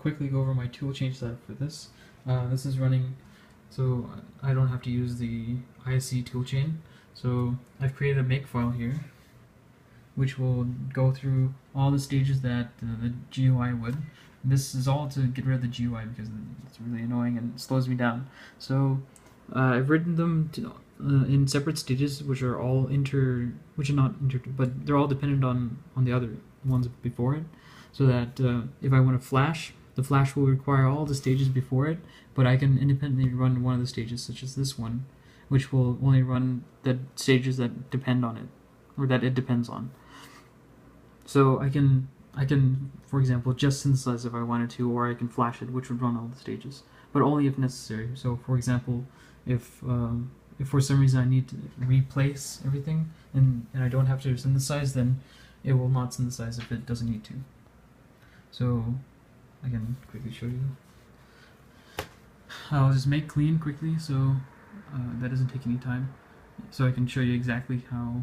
quickly go over my tool change setup for this. This is running, so I don't have to use the ISC toolchain. So I've created a make file here, which will go through all the stages that the GUI would. This is all to get rid of the GUI because it's really annoying and slows me down. So I've written them in separate stages, which are all but they're all dependent on the other ones before it. So that if I want to flash, the flash will require all the stages before it, but I can independently run one of the stages, such as this one, which will only run the stages that depend on it, or that it depends on. So I can, for example, just synthesize if I wanted to, or I can flash it, which would run all the stages, but only if necessary. So, for example, if for some reason I need to replace everything and I don't have to synthesize, then it will not synthesize if it doesn't need to. So I can quickly show you. I'll just make clean quickly, so that doesn't take any time. So I can show you exactly how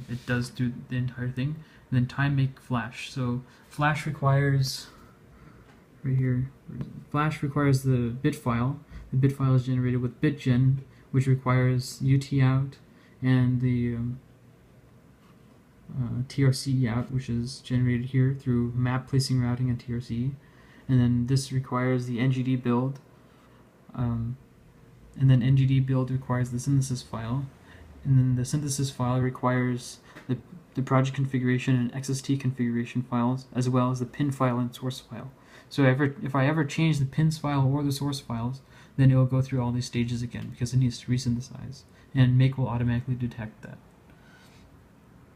it does through the entire thing. And then time make flash. So flash requires, right here, flash requires the bit file. The bit file is generated with bitgen, which requires UTOut and the TRCE out, which is generated here through map placing routing and TRCE. And then this requires the NGD build, and then NGD build requires the synthesis file, and then the synthesis file requires the project configuration and XST configuration files, as well as the pin file and source file. So if I ever change the pins file or the source files, then it will go through all these stages again because it needs to resynthesize, and Make will automatically detect that.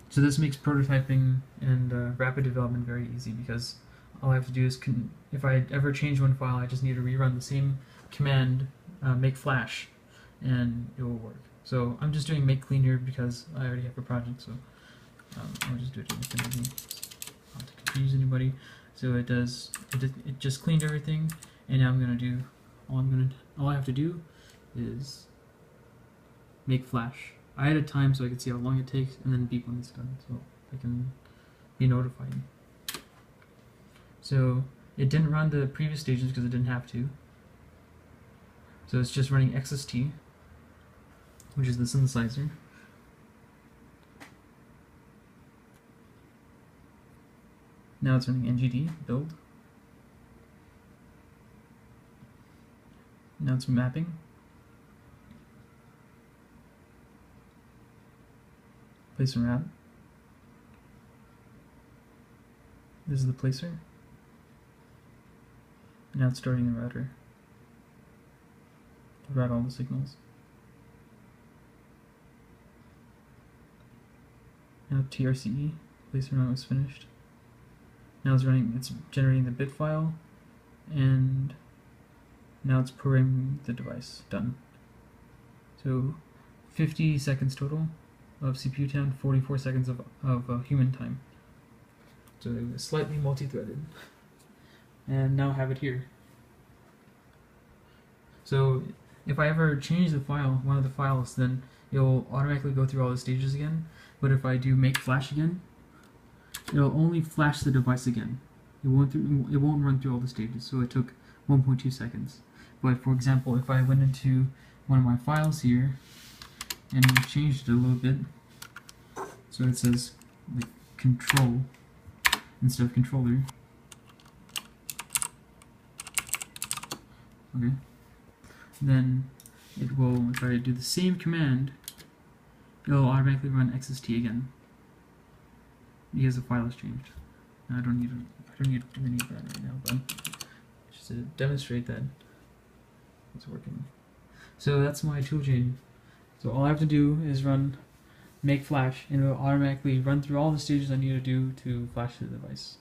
So this makes prototyping and rapid development very easy, because all I have to do is, if I ever change one file, I just need to rerun the same command, make flash, and it will work. So I'm just doing make clean here because I already have a project, so I'll just do it independently, not to confuse anybody. So it just cleaned everything, and now I'm gonna do all I have to do is make flash. I had a time so I could see how long it takes, and then beep when it's done, so I can be notified. So it didn't run the previous stages because it didn't have to. So it's just running XST, which is the synthesizer. Now it's running NGD build. Now it's mapping. Place and route. This is the placer. Now it's starting the router to route all the signals. Now TRCE, placer route is finished. Now it's generating the bit file, and now it's programming the device. Done. So 50 seconds total of CPU time, 44 seconds of human time. So it was slightly multi-threaded. And now have it here. So if I ever change the file, one of the files, then it will automatically go through all the stages again. But if I do make flash again, it'll only flash the device again. It won't run through all the stages. So it took 1.2 seconds. But for example, if I went into one of my files here and changed it a little bit, so it says like control instead of controller. Okay. Then it will, if I do the same command, it will automatically run XST again because the file has changed. Now I don't need any of that right now, but just to demonstrate that it's working. So that's my toolchain. So all I have to do is run make flash, and it will automatically run through all the stages I need to do to flash the device.